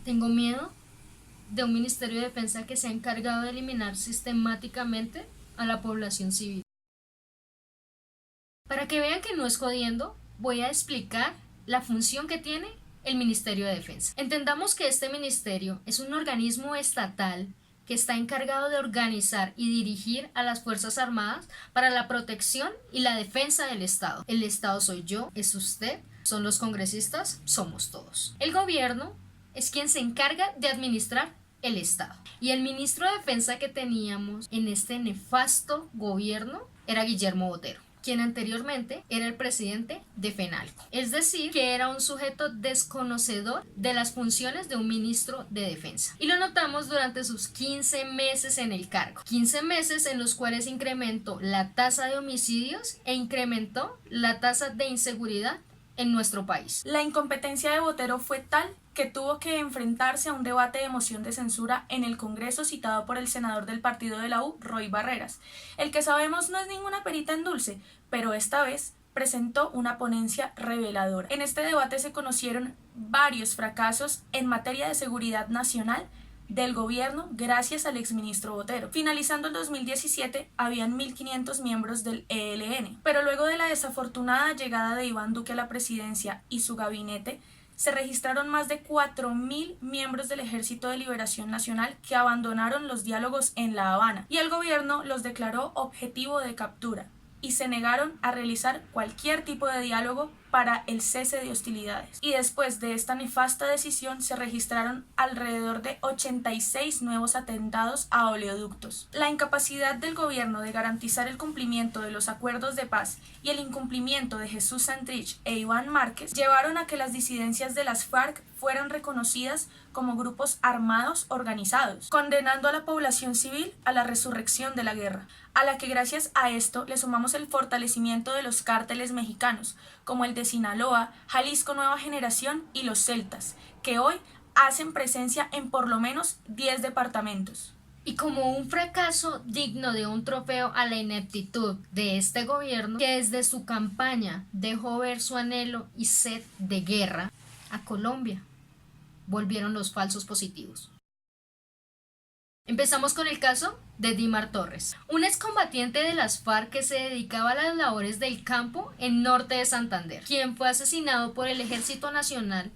Tengo miedo de un Ministerio de Defensa que se ha encargado de eliminar sistemáticamente a la población civil. Para que vean que no es jodiendo, voy a explicar la función que tiene el Ministerio de Defensa. Entendamos que este ministerio es un organismo estatal que está encargado de organizar y dirigir a las Fuerzas Armadas para la protección y la defensa del Estado. El Estado soy yo, es usted, son los congresistas, somos todos. El gobierno es quien se encarga de administrar el Estado. Y el ministro de Defensa que teníamos en este nefasto gobierno era Guillermo Botero, quien anteriormente era el presidente de FENALCO, es decir, que era un sujeto desconocedor de las funciones de un ministro de defensa. Y lo notamos durante sus 15 meses en el cargo, 15 meses en los cuales incrementó la tasa de homicidios e incrementó la tasa de inseguridad en nuestro país. La incompetencia de Botero fue tal que tuvo que enfrentarse a un debate de moción de censura en el Congreso citado por el senador del partido de la U, Roy Barreras, el que sabemos no es ninguna perita en dulce, pero esta vez presentó una ponencia reveladora. En este debate se conocieron varios fracasos en materia de seguridad nacional del gobierno gracias al exministro Botero. Finalizando el 2017, habían 1.500 miembros del ELN, pero luego de la desafortunada llegada de Iván Duque a la presidencia y su gabinete, se registraron más de 4.000 miembros del Ejército de Liberación Nacional que abandonaron los diálogos en La Habana y el gobierno los declaró objetivo de captura y se negaron a realizar cualquier tipo de diálogo para el cese de hostilidades. Y después de esta nefasta decisión se registraron alrededor de 86 nuevos atentados a oleoductos. La incapacidad del gobierno de garantizar el cumplimiento de los acuerdos de paz y el incumplimiento de Jesús Santrich e Iván Márquez llevaron a que las disidencias de las FARC fueran reconocidas como grupos armados organizados, condenando a la población civil a la resurrección de la guerra, a la que gracias a esto le sumamos el fortalecimiento de los cárteles mexicanos, como el de Sinaloa, Jalisco Nueva Generación y los Celtas, que hoy hacen presencia en por lo menos 10 departamentos. Y como un fracaso digno de un trofeo a la ineptitud de este gobierno, que desde su campaña dejó ver su anhelo y sed de guerra, a Colombia volvieron los falsos positivos. Empezamos con el caso de Dimar Torres, un excombatiente de las FARC que se dedicaba a las labores del campo en norte de Santander, quien fue asesinado por el Ejército Nacional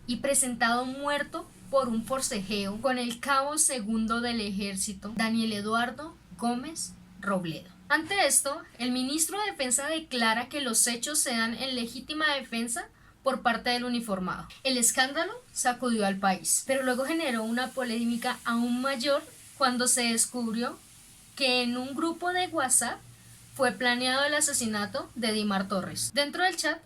y presentado muerto por un forcejeo con el cabo segundo del ejército, Daniel Eduardo Gómez Robledo. Ante esto, el ministro de Defensa declara que los hechos se dan en legítima defensa por parte del uniformado. El escándalo sacudió al país, pero luego generó una polémica aún mayor cuando se descubrió que en un grupo de WhatsApp fue planeado el asesinato de Dimar Torres. Dentro del chat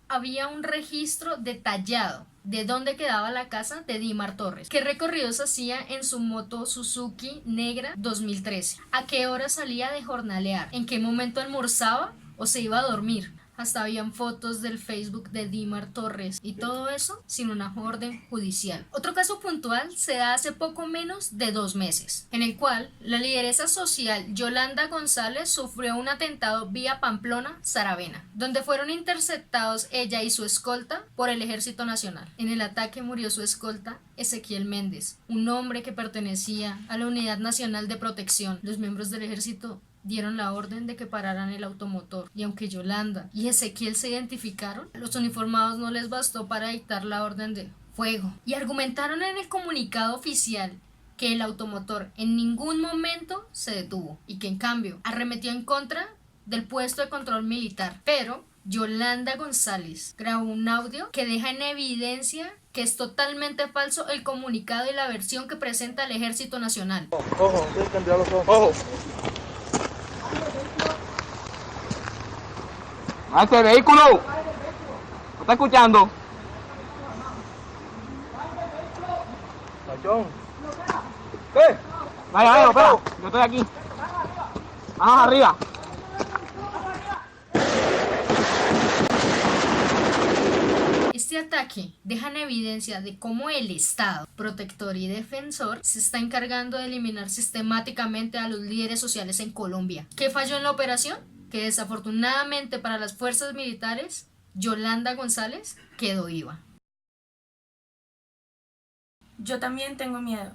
había un registro detallado de dónde quedaba la casa de Dimar Torres, qué recorridos hacía en su moto Suzuki negra 2013, a qué hora salía de jornalear, en qué momento almorzaba o se iba a dormir. Hasta habían fotos del Facebook de Dimar Torres y todo eso sin una orden judicial. Otro caso puntual se da hace poco menos de 2 meses, en el cual la lideresa social Yolanda González sufrió un atentado vía Pamplona-Saravena, donde fueron interceptados ella y su escolta por el Ejército Nacional. En el ataque murió su escolta Ezequiel Méndez, un hombre que pertenecía a la Unidad Nacional de Protección. Los miembros del ejército dieron la orden de que pararan el automotor, y aunque Yolanda y Ezequiel se identificaron, los uniformados no les bastó para dictar la orden de fuego y argumentaron en el comunicado oficial que el automotor en ningún momento se detuvo y que en cambio arremetió en contra del puesto de control militar. Pero Yolanda González grabó un audio que deja en evidencia que es totalmente falso el comunicado y la versión que presenta el Ejército Nacional. Ojo, tienes que cambiar los ojos. Ojo. ¡A ese vehículo! ¿Me está escuchando? Machón. ¿Qué? Vaya, vaya, espera. Yo estoy aquí. Vamos arriba. Este ataque deja en evidencia de cómo el Estado, protector y defensor, se está encargando de eliminar sistemáticamente a los líderes sociales en Colombia. ¿Qué falló en la operación? Que desafortunadamente para las fuerzas militares, Yolanda González quedó viva. Yo también tengo miedo.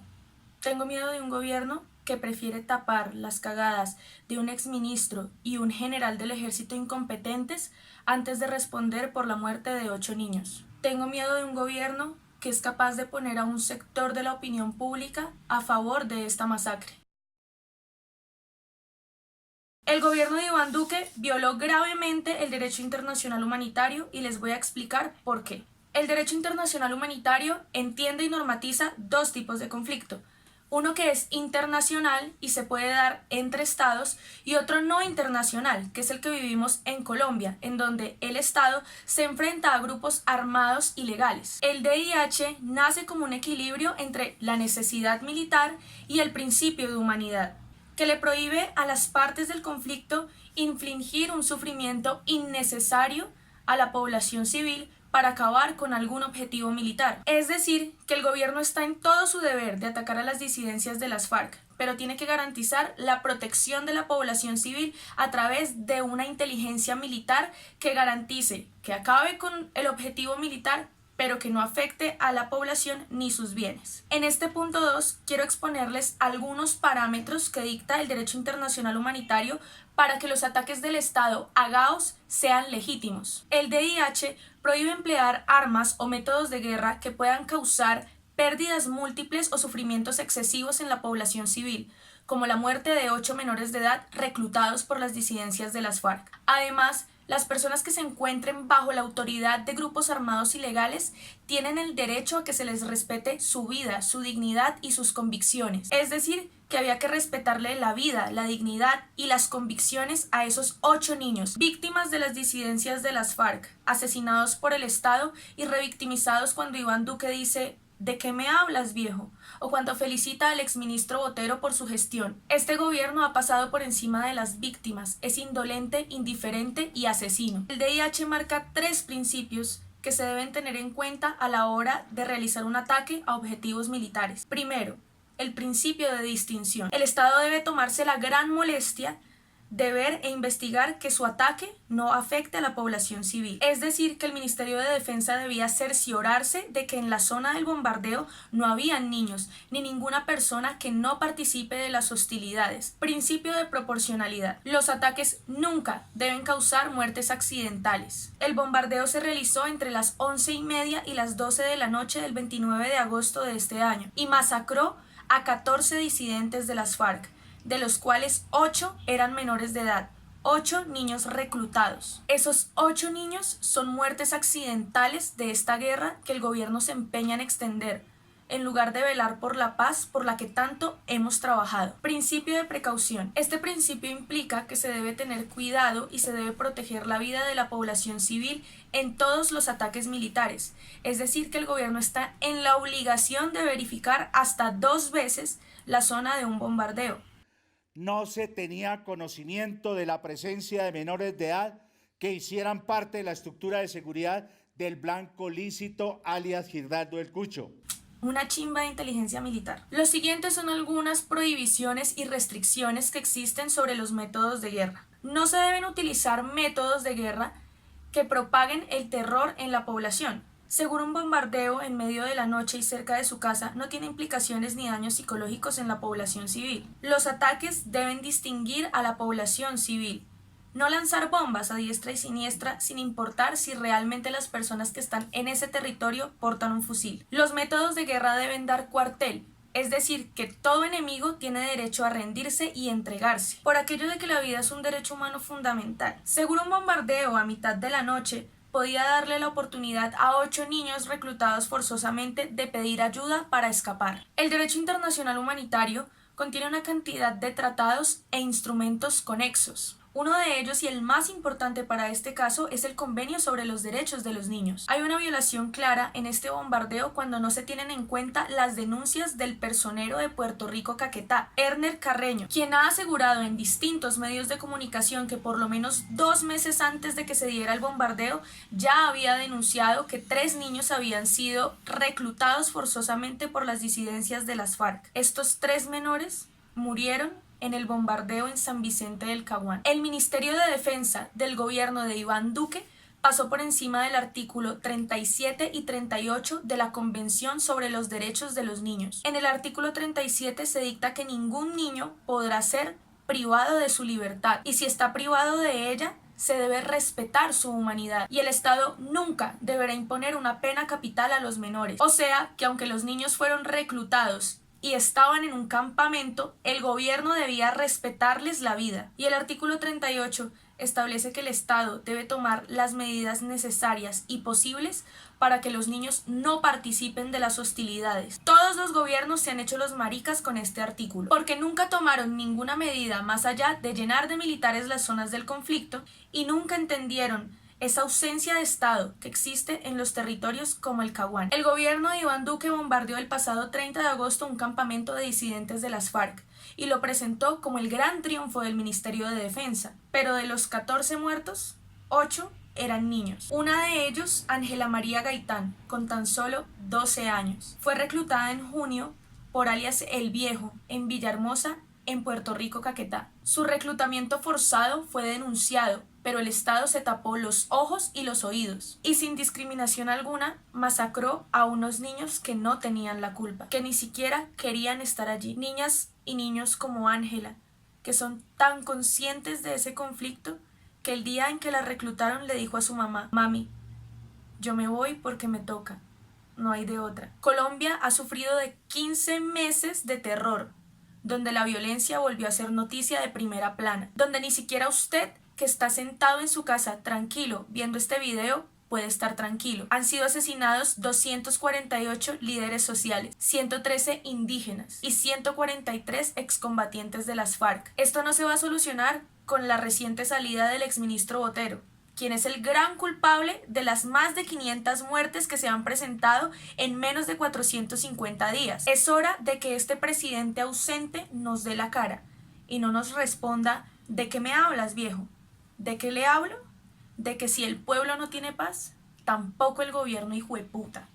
Tengo miedo de un gobierno que prefiere tapar las cagadas de un exministro y un general del ejército incompetentes antes de responder por la muerte de 8 niños. Tengo miedo de un gobierno que es capaz de poner a un sector de la opinión pública a favor de esta masacre. El gobierno de Iván Duque violó gravemente el derecho internacional humanitario y les voy a explicar por qué. El derecho internacional humanitario entiende y normatiza dos tipos de conflicto. Uno que es internacional y se puede dar entre estados y otro no internacional, que es el que vivimos en Colombia, en donde el Estado se enfrenta a grupos armados ilegales. El DIH nace como un equilibrio entre la necesidad militar y el principio de humanidad, que le prohíbe a las partes del conflicto infligir un sufrimiento innecesario a la población civil para acabar con algún objetivo militar. Es decir, que el gobierno está en todo su deber de atacar a las disidencias de las FARC, pero tiene que garantizar la protección de la población civil a través de una inteligencia militar que garantice que acabe con el objetivo militar, pero que no afecte a la población ni sus bienes. En este punto 2 quiero exponerles algunos parámetros que dicta el derecho internacional humanitario para que los ataques del Estado a Gaos sean legítimos. El DIH prohíbe emplear armas o métodos de guerra que puedan causar pérdidas múltiples o sufrimientos excesivos en la población civil, como la muerte de 8 menores de edad reclutados por las disidencias de las FARC. Además, las personas que se encuentren bajo la autoridad de grupos armados ilegales tienen el derecho a que se les respete su vida, su dignidad y sus convicciones. Es decir, que había que respetarle la vida, la dignidad y las convicciones a esos 8 niños, víctimas de las disidencias de las FARC, asesinados por el Estado y revictimizados cuando Iván Duque dice: ¿de qué me hablas, viejo? O cuando felicita al exministro Botero por su gestión. Este gobierno ha pasado por encima de las víctimas, es indolente, indiferente y asesino. El DIH marca 3 principios que se deben tener en cuenta a la hora de realizar un ataque a objetivos militares. Primero, el principio de distinción. El Estado debe tomarse la gran molestia de ver e investigar que su ataque no afecte a la población civil. Es decir, que el Ministerio de Defensa debía cerciorarse de que en la zona del bombardeo no habían niños, ni ninguna persona que no participe de las hostilidades. Principio de proporcionalidad. Los ataques nunca deben causar muertes accidentales. El bombardeo se realizó entre las 11:30 y las 12 de la noche del 29 de agosto de este año y masacró a 14 disidentes de las FARC, de los cuales 8 eran menores de edad, 8 niños reclutados. Esos 8 niños son muertes accidentales de esta guerra que el gobierno se empeña en extender, en lugar de velar por la paz por la que tanto hemos trabajado. Principio de precaución. Este principio implica que se debe tener cuidado y se debe proteger la vida de la población civil en todos los ataques militares. Es decir, que el gobierno está en la obligación de verificar hasta 2 veces la zona de un bombardeo. No se tenía conocimiento de la presencia de menores de edad que hicieran parte de la estructura de seguridad del blanco lícito alias Giraldo del Cucho. Una chimba de inteligencia militar. Los siguientes son algunas prohibiciones y restricciones que existen sobre los métodos de guerra. No se deben utilizar métodos de guerra que propaguen el terror en la población. Seguro un bombardeo en medio de la noche y cerca de su casa no tiene implicaciones ni daños psicológicos en la población civil. Los ataques deben distinguir a la población civil. No lanzar bombas a diestra y siniestra sin importar si realmente las personas que están en ese territorio portan un fusil. Los métodos de guerra deben dar cuartel, es decir, que todo enemigo tiene derecho a rendirse y entregarse, por aquello de que la vida es un derecho humano fundamental. Seguro un bombardeo a mitad de la noche podía darle la oportunidad a 8 niños reclutados forzosamente de pedir ayuda para escapar. El derecho internacional humanitario contiene una cantidad de tratados e instrumentos conexos. Uno de ellos, y el más importante para este caso, es el Convenio sobre los Derechos de los Niños. Hay una violación clara en este bombardeo cuando no se tienen en cuenta las denuncias del personero de Puerto Rico Caquetá, Erner Carreño, quien ha asegurado en distintos medios de comunicación que por lo menos 2 meses antes de que se diera el bombardeo ya había denunciado que 3 niños habían sido reclutados forzosamente por las disidencias de las FARC. Estos 3 menores murieron en el bombardeo en San Vicente del Caguán. El Ministerio de Defensa del gobierno de Iván Duque pasó por encima del artículo 37 y 38 de la Convención sobre los Derechos de los Niños. En el artículo 37 se dicta que ningún niño podrá ser privado de su libertad, y si está privado de ella, se debe respetar su humanidad, y el Estado nunca deberá imponer una pena capital a los menores. O sea, que aunque los niños fueron reclutados y estaban en un campamento, el gobierno debía respetarles la vida. Y el artículo 38 establece que el Estado debe tomar las medidas necesarias y posibles para que los niños no participen de las hostilidades. Todos los gobiernos se han hecho los maricas con este artículo, porque nunca tomaron ninguna medida más allá de llenar de militares las zonas del conflicto y nunca entendieron esa ausencia de Estado que existe en los territorios como el Caguán. El gobierno de Iván Duque bombardeó el pasado 30 de agosto un campamento de disidentes de las FARC y lo presentó como el gran triunfo del Ministerio de Defensa, pero de los 14 muertos, 8 eran niños. Una de ellos, Ángela María Gaitán, con tan solo 12 años. Fue reclutada en junio por alias El Viejo, en Villahermosa, en Puerto Rico, Caquetá. Su reclutamiento forzado fue denunciado, pero el Estado se tapó los ojos y los oídos, y sin discriminación alguna masacró a unos niños que no tenían la culpa, que ni siquiera querían estar allí. Niñas y niños como Ángela, que son tan conscientes de ese conflicto, que el día en que la reclutaron le dijo a su mamá: mami, yo me voy porque me toca, no hay de otra. Colombia ha sufrido de 15 meses de terror, donde la violencia volvió a ser noticia de primera plana, donde ni siquiera usted, que está sentado en su casa tranquilo viendo este video, puede estar tranquilo. Han sido asesinados 248 líderes sociales, 113 indígenas y 143 excombatientes de las FARC. Esto no se va a solucionar con la reciente salida del exministro Botero, quien es el gran culpable de las más de 500 muertes que se han presentado en menos de 450 días. Es hora de que este presidente ausente nos dé la cara y no nos responda: ¿de qué me hablas, viejo? ¿De qué le hablo? De que si el pueblo no tiene paz, tampoco el gobierno hijueputa.